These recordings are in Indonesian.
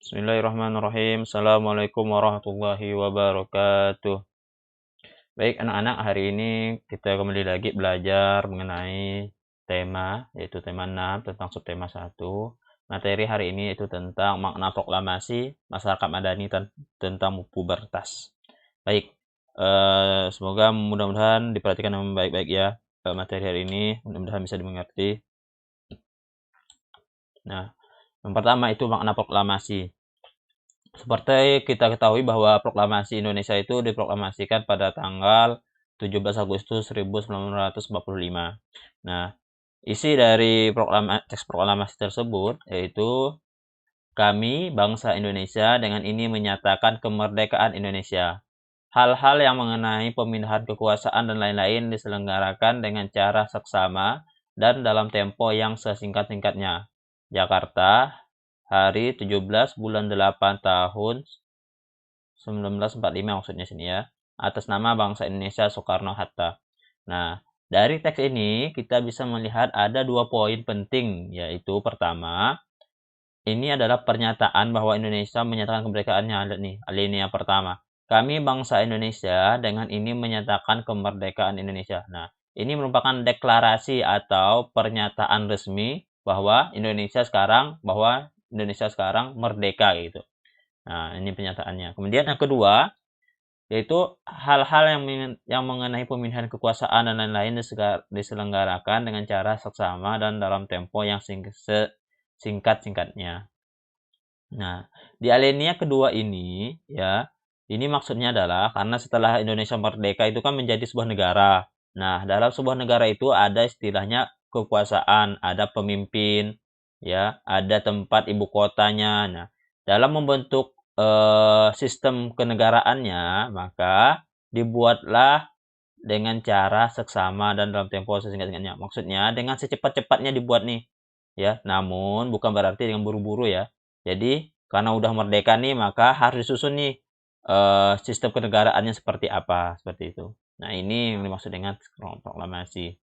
Bismillahirrahmanirrahim. Assalamualaikum warahmatullahi wabarakatuh. Baik, anak-anak, hari ini kita kembali lagi belajar mengenai tema, yaitu tema 6 tentang subtema 1. Materi hari ini itu tentang makna proklamasi masyarakat madani tentang pubertas. Baik, semoga mudah-mudahan diperhatikan dengan baik-baik ya materi hari ini, mudah-mudahan bisa dimengerti. Nah, yang pertama itu makna proklamasi. Seperti kita ketahui bahwa proklamasi Indonesia itu diproklamasikan pada tanggal 17 Agustus 1945. Nah, isi dari teks proklamasi tersebut yaitu kami, bangsa Indonesia, dengan ini menyatakan kemerdekaan Indonesia. Hal-hal yang mengenai pemindahan kekuasaan dan lain-lain diselenggarakan dengan cara seksama dan dalam tempo yang sesingkat-singkatnya. Jakarta, hari 17 bulan 8 tahun 1945 maksudnya sini ya, atas nama bangsa Indonesia Soekarno-Hatta. Nah, dari teks ini kita bisa melihat ada 2 poin penting, yaitu pertama, ini adalah pernyataan bahwa Indonesia menyatakan kemerdekaannya nih, alinea pertama. Kami bangsa Indonesia dengan ini menyatakan kemerdekaan Indonesia. Nah, ini merupakan deklarasi atau pernyataan resmi bahwa Indonesia sekarang merdeka gitu. Nah, ini pernyataannya. Kemudian yang kedua, yaitu hal-hal yang mengenai pemindahan kekuasaan dan lain-lain diselenggarakan dengan cara seksama dan dalam tempo yang singkat-singkatnya. Nah, di alinea kedua ini ya, ini maksudnya adalah karena setelah Indonesia merdeka itu kan menjadi sebuah negara. Nah, dalam sebuah negara itu ada istilahnya kekuasaan, ada pemimpin, ya, ada tempat ibu kotanya. Nah, dalam membentuk sistem kenegaraannya, maka dibuatlah dengan cara seksama dan dalam tempo sesingkat-singkatnya. Maksudnya dengan secepat-cepatnya dibuat nih, ya. Namun bukan berarti dengan buru-buru ya. Jadi karena udah merdeka nih, maka harus disusun nih sistem kenegaraannya seperti apa, seperti itu. Nah, ini yang dimaksud dengan proklamasi.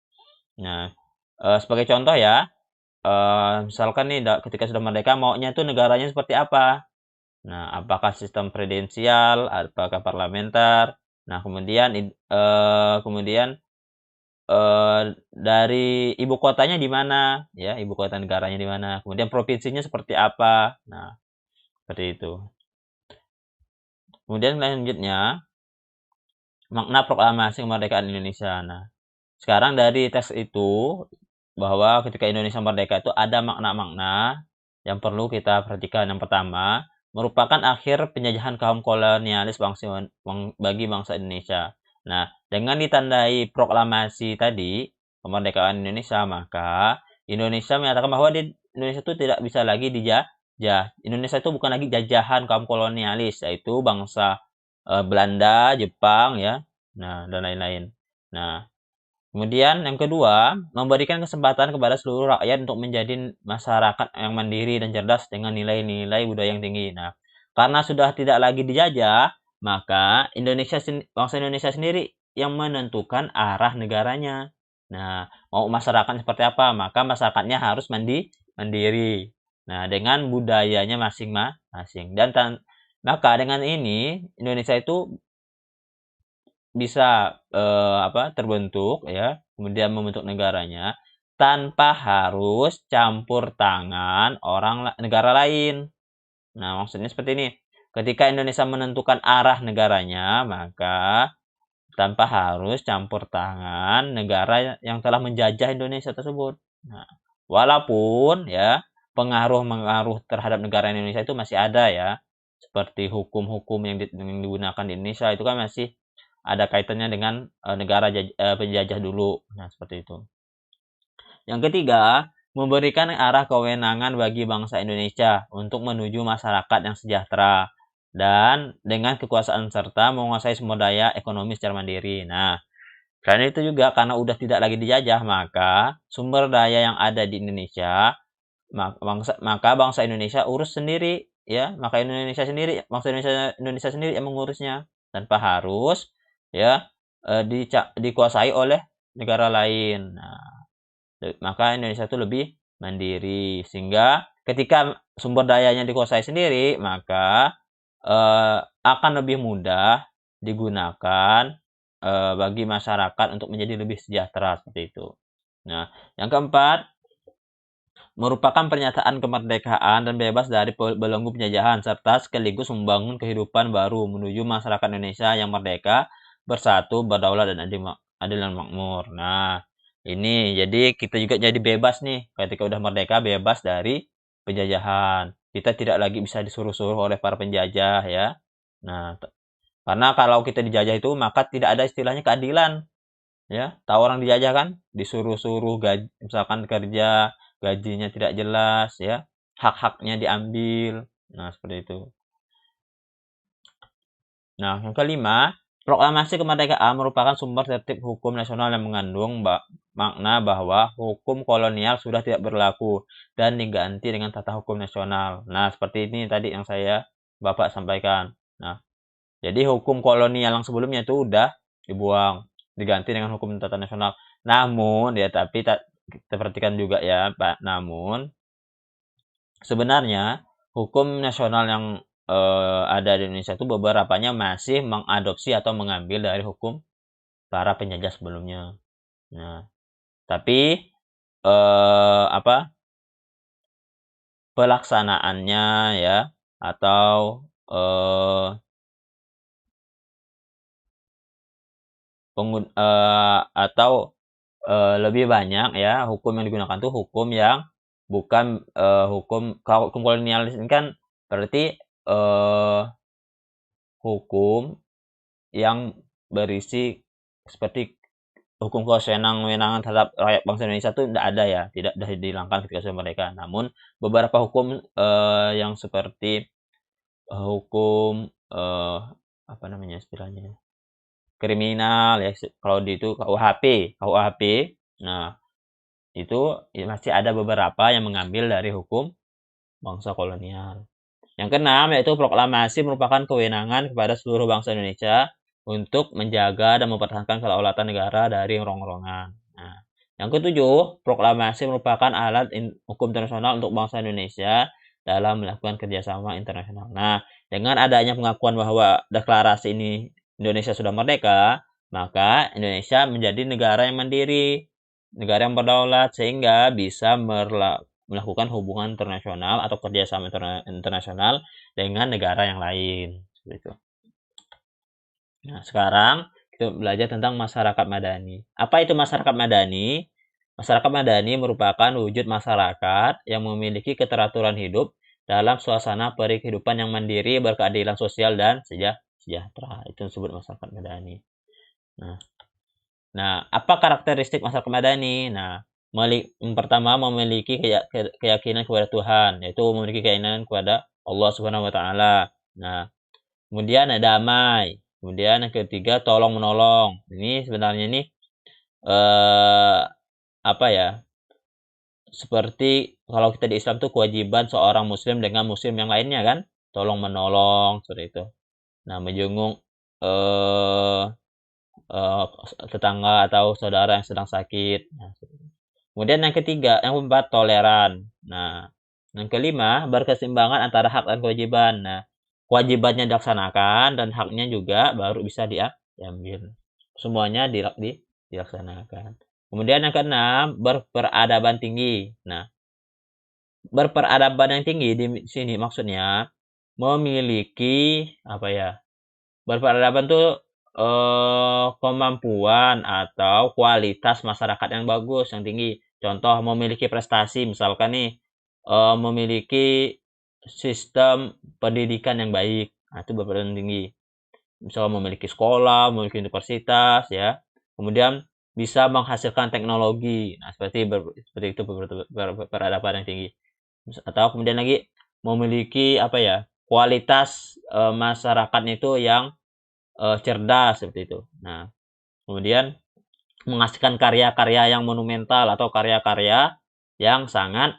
Nah, sebagai contoh ya, misalkan nih ketika sudah merdeka maunya tuh negaranya seperti apa? Nah, apakah sistem presidensial, apakah parlementer? Nah, kemudian dari ibu kotanya di mana, ya, ibu kota negaranya di mana, kemudian provinsinya seperti apa. Nah, seperti itu. Kemudian selanjutnya, makna proklamasi kemerdekaan Indonesia. Nah, sekarang dari teks itu, bahwa ketika Indonesia merdeka itu ada makna-makna yang perlu kita perhatikan. Yang pertama, merupakan akhir penjajahan kaum kolonialis bagi bangsa Indonesia. Nah, dengan ditandai proklamasi tadi, kemerdekaan Indonesia, maka Indonesia menyatakan bahwa Indonesia itu tidak bisa lagi dijajah. Indonesia itu bukan lagi jajahan kaum kolonialis, yaitu bangsa Belanda, Jepang, ya, nah, dan lain-lain. Nah, kemudian yang kedua, memberikan kesempatan kepada seluruh rakyat untuk menjadi masyarakat yang mandiri dan cerdas dengan nilai-nilai budaya yang tinggi. Nah, karena sudah tidak lagi dijajah, maka bangsa Indonesia sendiri yang menentukan arah negaranya. Nah, mau masyarakat seperti apa, maka masyarakatnya harus mandiri. Nah, dengan budayanya masing-masing. Maka dengan ini Indonesia itu bisa terbentuk ya, kemudian membentuk negaranya tanpa harus campur tangan negara lain. Nah, maksudnya seperti ini. Ketika Indonesia menentukan arah negaranya, maka tanpa harus campur tangan negara yang telah menjajah Indonesia tersebut. Nah, walaupun ya pengaruh-pengaruh terhadap negara Indonesia itu masih ada ya, seperti hukum-hukum yang digunakan di Indonesia itu kan masih ada kaitannya dengan negara penjajah dulu. Nah, seperti itu. Yang ketiga, memberikan arah kewenangan bagi bangsa Indonesia untuk menuju masyarakat yang sejahtera dan dengan kekuasaan serta menguasai sumber daya ekonomi secara mandiri. Nah, selain itu juga karena udah tidak lagi dijajah, maka sumber daya yang ada di Indonesia maka bangsa Indonesia urus sendiri ya, bangsa Indonesia sendiri yang mengurusnya tanpa harus ya dikuasai oleh negara lain. Nah, maka Indonesia itu lebih mandiri. Sehingga ketika sumber dayanya dikuasai sendiri, maka akan lebih mudah digunakan bagi masyarakat untuk menjadi lebih sejahtera, seperti itu. Nah, yang keempat, merupakan pernyataan kemerdekaan dan bebas dari belenggu penjajahan, serta sekaligus membangun kehidupan baru menuju masyarakat Indonesia yang merdeka, bersatu, berdaulat, dan adil dan makmur. Nah, ini jadi kita juga jadi bebas nih ketika udah merdeka, bebas dari penjajahan. Kita tidak lagi bisa disuruh-suruh oleh para penjajah, ya. Nah, karena kalau kita dijajah itu maka tidak ada istilahnya keadilan, ya. Tahu orang dijajah kan, disuruh-suruh misalkan kerja, gajinya tidak jelas, ya, hak-haknya diambil. Nah, seperti itu. Nah, yang kelima, proklamasi kemerdekaan merupakan sumber tertib hukum nasional yang mengandung makna bahwa hukum kolonial sudah tidak berlaku dan diganti dengan tata hukum nasional. Nah, seperti ini tadi yang Bapak sampaikan. Nah, jadi hukum kolonial yang sebelumnya itu udah dibuang, diganti dengan hukum tata nasional. Namun, ya tapi kita perhatikan juga ya, Pak. Namun, sebenarnya hukum nasional yang ada di Indonesia itu beberapanya masih mengadopsi atau mengambil dari hukum para penjajah sebelumnya. Nah, tapi pelaksanaannya, ya, atau lebih banyak, ya, hukum yang digunakan tuh hukum yang bukan kalau hukum kolonialis ini kan berarti hukum yang berisi seperti hukum kewenangan terhadap rakyat bangsa Indonesia itu tidak ada, ya, tidak dihilangkan ketika sudah merdeka. Namun beberapa hukum yang seperti hukum apa namanya istilahnya, kriminal, ya, kalau di itu KUHP. Nah, itu ya masih ada beberapa yang mengambil dari hukum bangsa kolonial. Yang keenam, yaitu proklamasi merupakan kewenangan kepada seluruh bangsa Indonesia untuk menjaga dan mempertahankan kedaulatan negara dari rongrongan. Nah, yang ketujuh, proklamasi merupakan alat hukum internasional untuk bangsa Indonesia dalam melakukan kerjasama internasional. Nah, dengan adanya pengakuan bahwa deklarasi ini Indonesia sudah merdeka, maka Indonesia menjadi negara yang mandiri, negara yang berdaulat, sehingga bisa melakukan hubungan internasional atau kerjasama internasional dengan negara yang lain, seperti itu. Nah, sekarang kita belajar tentang masyarakat madani. Apa itu masyarakat madani? Masyarakat madani merupakan wujud masyarakat yang memiliki keteraturan hidup dalam suasana kehidupan yang mandiri, berkeadilan sosial, dan sejahtera. Itu disebut masyarakat madani. Nah, apa karakteristik masyarakat madani? Nah, yang pertama, memiliki keyakinan kepada Tuhan, yaitu memiliki keyakinan kepada Allah Subhanahu wa taala. Nah, kemudian damai. Kemudian yang ketiga, tolong menolong. Ini sebenarnya ini apa ya? Seperti kalau kita di Islam tuh kewajiban seorang muslim dengan muslim yang lainnya kan, tolong menolong, seperti itu. Nah, menjenguk tetangga atau saudara yang sedang sakit. Nah, kemudian yang keempat, toleran. Nah, yang kelima, berkeseimbangan antara hak dan kewajiban. Nah, kewajibannya dilaksanakan dan haknya juga baru bisa diambil. Semuanya dilaksanakan. Kemudian yang keenam, berperadaban tinggi. Nah, berperadaban yang tinggi di sini maksudnya memiliki apa ya? Berperadaban tuh kemampuan atau kualitas masyarakat yang bagus, yang tinggi. Contoh, memiliki prestasi, misalkan nih, memiliki sistem pendidikan yang baik. Nah, itu berperadaban tinggi. Misalnya memiliki sekolah, memiliki universitas, ya. Kemudian bisa menghasilkan teknologi. Nah, seperti itu berperadaban yang tinggi. Atau kemudian lagi memiliki apa ya? Kualitas masyarakatnya itu yang cerdas, seperti itu. Nah, kemudian menghasilkan karya-karya yang monumental atau karya-karya yang sangat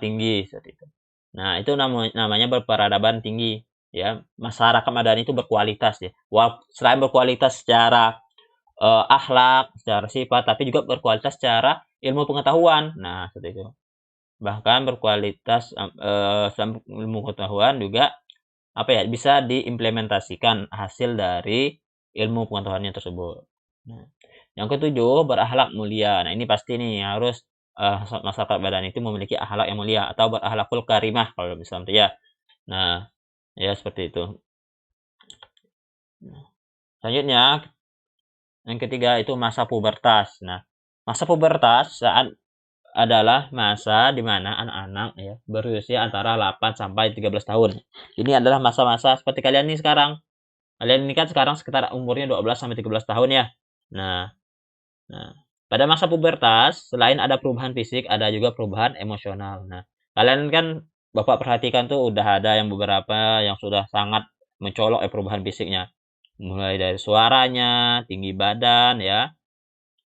tinggi, seperti itu. Nah, itu namanya berperadaban tinggi, ya. Masyarakat madani itu berkualitas, ya. Selain berkualitas secara akhlak, secara sifat, tapi juga berkualitas secara ilmu pengetahuan. Nah, seperti itu. bahkan berkualitas ilmu pengetahuan juga bisa diimplementasikan hasil dari ilmu pengetahuannya tersebut. Nah, yang ketujuh, berakhlak mulia. Nah, ini pasti nih harus masyarakat Badan itu memiliki akhlak yang mulia atau berakhlakul karimah kalau Islam ya. Nah, ya seperti itu. Nah, selanjutnya yang ketiga itu masa pubertas. Nah, masa pubertas adalah masa di mana anak-anak ya berusia antara 8 sampai 13 tahun. Ini adalah masa-masa seperti kalian nih sekarang. Kalian ini kan sekarang sekitar umurnya 12 sampai 13 tahun ya. Nah, pada masa pubertas selain ada perubahan fisik, ada juga perubahan emosional. Nah, kalian kan Bapak perhatikan tuh udah ada yang beberapa yang sudah sangat mencolok perubahan fisiknya. Mulai dari suaranya, tinggi badan ya.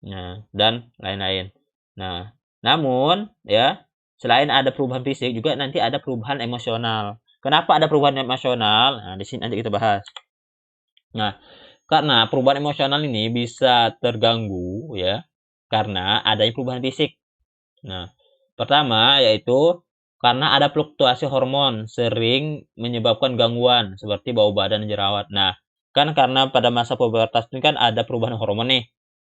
Nah, dan lain-lain. Nah, namun ya, selain ada perubahan fisik juga nanti ada perubahan emosional. Kenapa ada perubahan emosional? Nah, di sini nanti kita bahas. Nah, karena perubahan emosional ini bisa terganggu ya, karena adanya perubahan fisik. Nah, pertama yaitu karena ada fluktuasi hormon sering menyebabkan gangguan seperti bau badan jerawat. Nah, kan karena pada masa pubertas ini kan ada perubahan hormon nih.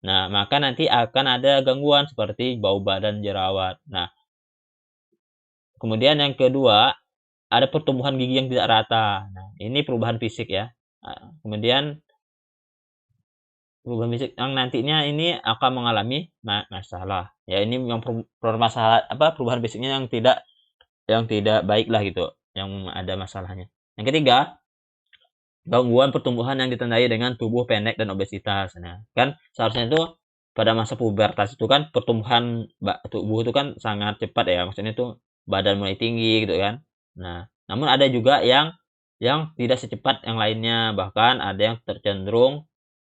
Nah, maka nanti akan ada gangguan seperti bau badan jerawat. Nah, kemudian yang kedua, ada pertumbuhan gigi yang tidak rata. Nah, ini perubahan fisik ya. Nah, kemudian perubahan fisik yang nantinya ini akan mengalami masalah. Ya, ini yang permasalahan perubahan fisiknya yang tidak baik lah gitu, yang ada masalahnya. Yang ketiga, gangguan pertumbuhan yang ditandai dengan tubuh pendek dan obesitas. Nah, kan seharusnya itu pada masa pubertas itu kan pertumbuhan tubuh itu kan sangat cepat ya, maksudnya itu badan mulai tinggi gitu kan. Nah, namun ada juga yang tidak secepat yang lainnya, bahkan ada yang tercenderung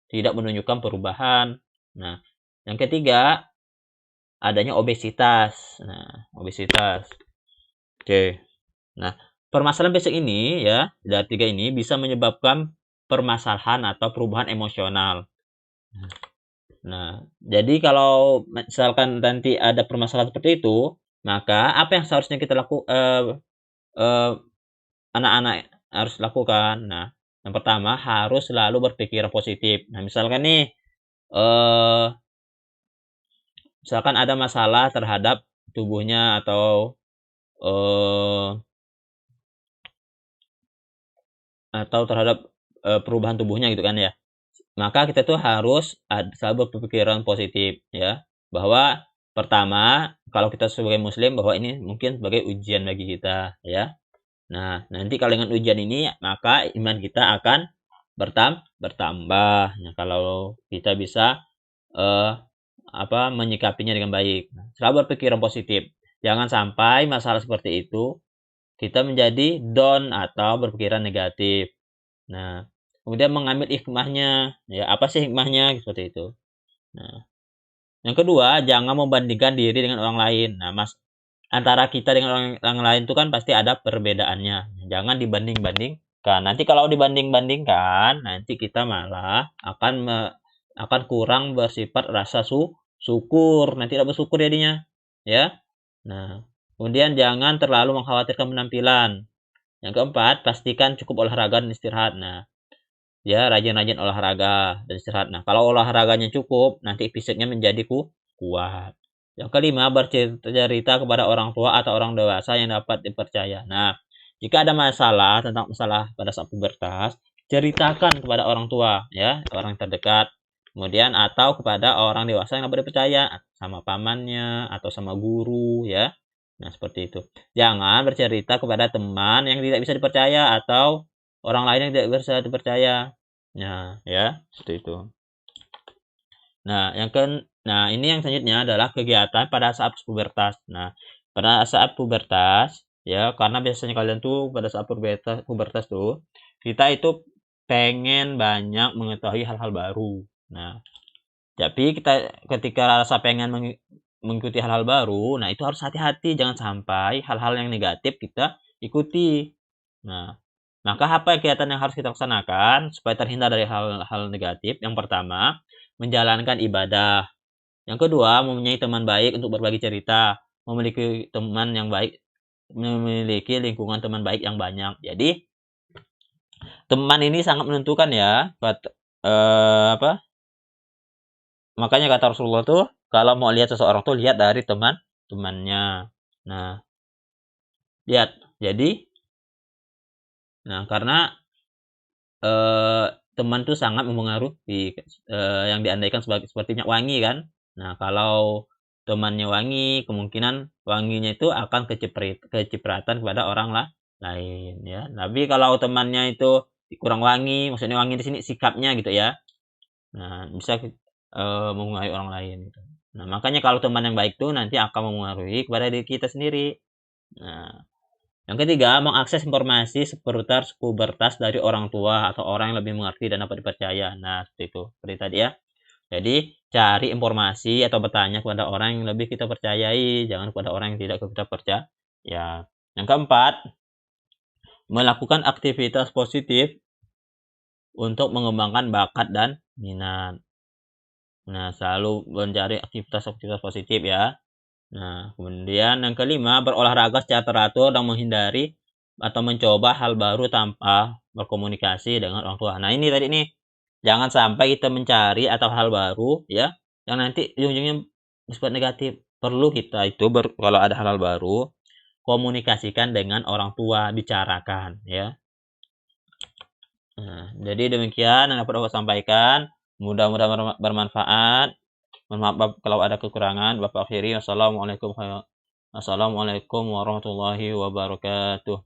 tidak menunjukkan perubahan. Nah, yang ketiga, adanya obesitas. Nah, obesitas. Oke. Nah, permasalahan fisik ini ya, dari tiga ini bisa menyebabkan permasalahan atau perubahan emosional. Nah, jadi kalau misalkan nanti ada permasalahan seperti itu, maka apa yang seharusnya kita anak-anak harus lakukan? Nah, yang pertama harus selalu berpikir positif. Nah, misalkan nih, misalkan ada masalah terhadap tubuhnya atau terhadap perubahan tubuhnya gitu kan ya. Maka kita tuh harus selalu berpikiran positif ya, bahwa pertama kalau kita sebagai muslim bahwa ini mungkin sebagai ujian bagi kita ya. Nah, nanti kalau dengan ujian ini maka iman kita akan bertambah. Nah, kalau kita bisa menyikapinya dengan baik. Selalu berpikiran positif. Jangan sampai masalah seperti itu kita menjadi down atau berpikiran negatif. Nah, kemudian mengambil hikmahnya. Ya, apa sih hikmahnya? Seperti itu. Nah, yang kedua, jangan membandingkan diri dengan orang lain. Nah, antara kita dengan orang lain itu kan pasti ada perbedaannya. Jangan dibanding-bandingkan. Nanti kalau dibanding-bandingkan, nanti kita malah akan kurang bersifat rasa syukur. Nanti tidak bersyukur jadinya. Ya. Nah, kemudian jangan terlalu mengkhawatirkan penampilan. Yang keempat, pastikan cukup olahraga dan istirahat. Nah, ya rajin-rajin olahraga dan istirahat. Nah, kalau olahraganya cukup, nanti fisiknya menjadi kuat. Yang kelima, bercerita kepada orang tua atau orang dewasa yang dapat dipercaya. Nah, jika ada masalah pada saat pubertas, ceritakan kepada orang tua, ya, orang terdekat. Kemudian atau kepada orang dewasa yang dapat dipercaya, sama pamannya atau sama guru, ya. Nah, seperti itu. Jangan bercerita kepada teman yang tidak bisa dipercaya atau orang lain yang tidak bisa dipercaya. Nah, ya, seperti itu. Nah, ini yang selanjutnya adalah kegiatan pada saat pubertas. Nah, pada saat pubertas, ya, karena biasanya kalian tuh pada saat pubertas tuh, kita itu pengen banyak mengetahui hal-hal baru. Nah, tapi kita ketika rasa pengen mengikuti hal-hal baru, nah itu harus hati-hati, jangan sampai hal-hal yang negatif kita ikuti. Nah, maka apa kegiatan yang harus kita laksanakan supaya terhindar dari hal-hal negatif? Yang pertama, menjalankan ibadah. Yang kedua, mempunyai teman baik untuk berbagi cerita. memiliki teman yang baik, memiliki lingkungan teman baik yang banyak. Jadi teman ini sangat menentukan ya, makanya kata Rasulullah tuh kalau mau lihat seseorang tuh lihat dari temannya. Nah, lihat. Jadi, karena teman tuh sangat mempengaruhi yang diandaikan seperti minyak wangi kan. Nah, kalau temannya wangi, kemungkinan wanginya itu akan kecipratan kepada orang lain ya. Tapi kalau temannya itu kurang wangi, maksudnya wangi di sini sikapnya gitu ya. Nah, bisa mempengaruhi orang lain gitu. Nah, makanya kalau teman yang baik tuh nanti akan mempengaruhi kepada diri kita sendiri. Nah, yang ketiga, mengakses informasi seputar pubertas dari orang tua atau orang yang lebih mengerti dan dapat dipercaya. Nah, seperti itu. Seperti tadi ya. Jadi, cari informasi atau bertanya kepada orang yang lebih kita percayai, jangan kepada orang yang tidak kita percaya. Ya. Yang keempat, melakukan aktivitas positif untuk mengembangkan bakat dan minat. Nah, selalu mencari aktivitas-aktivitas positif ya. Nah, kemudian yang kelima, berolahraga secara teratur dan menghindari atau mencoba hal baru tanpa berkomunikasi dengan orang tua. Nah, ini tadi nih, jangan sampai kita mencari atau hal baru ya, yang nanti ujung-ujungnya bersifat negatif. Perlu kita itu kalau ada hal baru, komunikasikan dengan orang tua, bicarakan ya. Nah, jadi demikian yang dapat aku sampaikan. Mudah-mudahan bermanfaat. Mohon maaf kalau ada kekurangan. Bapak akhiri. Assalamualaikum warahmatullahi wabarakatuh.